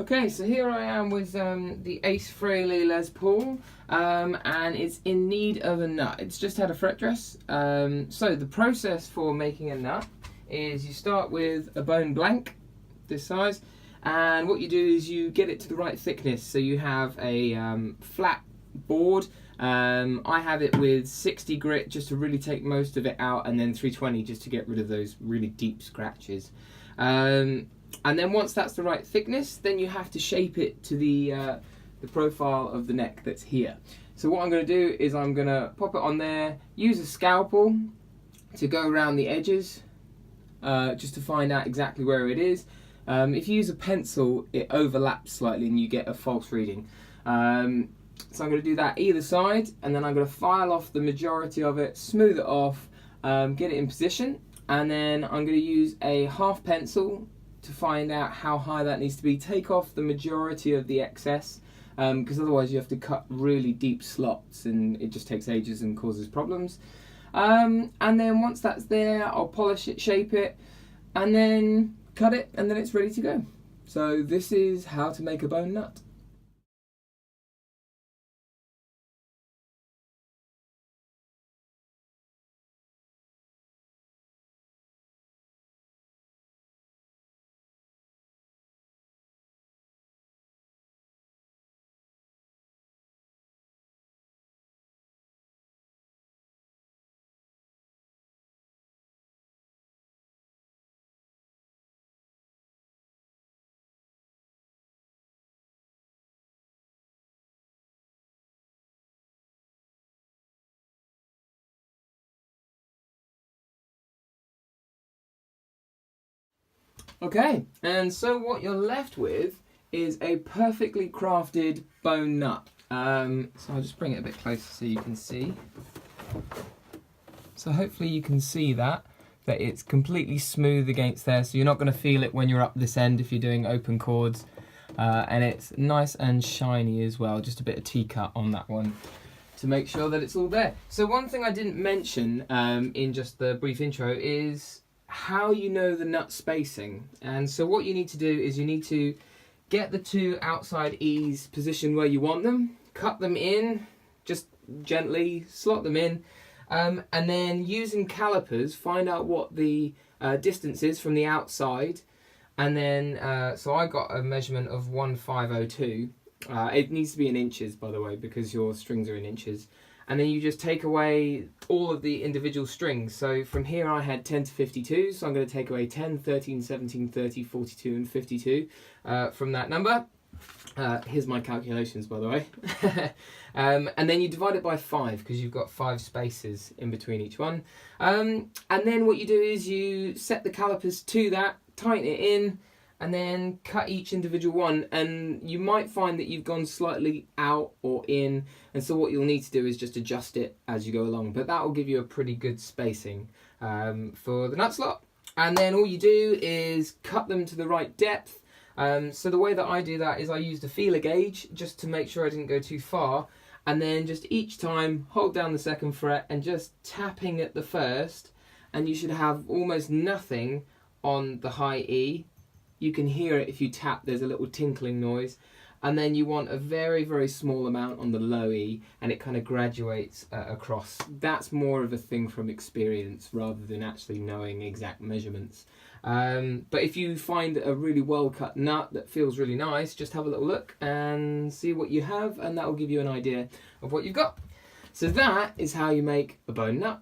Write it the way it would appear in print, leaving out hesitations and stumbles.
Okay, so here I am with the Ace Frehley Les Paul, and it's in need of a nut. It's just had a fret dress. So the process for making a nut is you start with a bone blank, this size, and what you do is you get it to the right thickness. So you have a flat board. I have it with 60 grit just to really take most of it out, and then 320 just to get rid of those really deep scratches. And then once that's the right thickness, then you have to shape it to the profile of the neck that's here. So what I'm going to do is I'm going to pop it on there, use a scalpel to go around the edges, just to find out exactly where it is. If you use a pencil, it overlaps slightly and you get a false reading. So I'm going to do that either side, and then I'm going to file off the majority of it, smooth it off, get it in position, and then I'm going to use a half pencil to find out how high that needs to be. Take off the majority of the excess, because otherwise you have to cut really deep slots and it just takes ages and causes problems. And then once that's there, I'll polish it, shape it, and then cut it, and then it's ready to go. So this is how to make a bone nut. Okay, and so what you're left with is a perfectly crafted bone nut. So I'll just bring it a bit closer so you can see. So hopefully you can see that it's completely smooth against there, so you're not going to feel it when you're up this end if you're doing open chords. And it's nice and shiny as well, just a bit of T-cut on that one to make sure that it's all there. So one thing I didn't mention in just the brief intro is how you know the nut spacing. And so what you need to do is you need to get the two outside E's positioned where you want them, cut them in, just gently slot them in, and then using calipers find out what the distance is from the outside. And then so I got a measurement of 1502. It needs to be in inches, by the way, because your strings are in inches. And then you just take away all of the individual strings. So from here I had 10 to 52, so I'm going to take away 10, 13, 17, 30, 42 and 52 from that number. Here's my calculations, by the way. And then you divide it by 5 because you've got 5 spaces in between each one. And then what you do is you set the calipers to that, tighten it in, and then cut each individual one. And you might find that you've gone slightly out or in, and so what you'll need to do is just adjust it as you go along. But that will give you a pretty good spacing for the nut slot. And then all you do is cut them to the right depth. So the way that I do that is I used a feeler gauge just to make sure I didn't go too far, and then just each time hold down the second fret and just tapping at the first, and you should have almost nothing on the high E. You can hear it if you tap, there's a little tinkling noise. And then you want a very, very small amount on the low E, and it kind of graduates across. That's more of a thing from experience rather than actually knowing exact measurements. But if you find a really well cut nut that feels really nice, just have a little look and see what you have, and that will give you an idea of what you've got. So that is how you make a bone nut.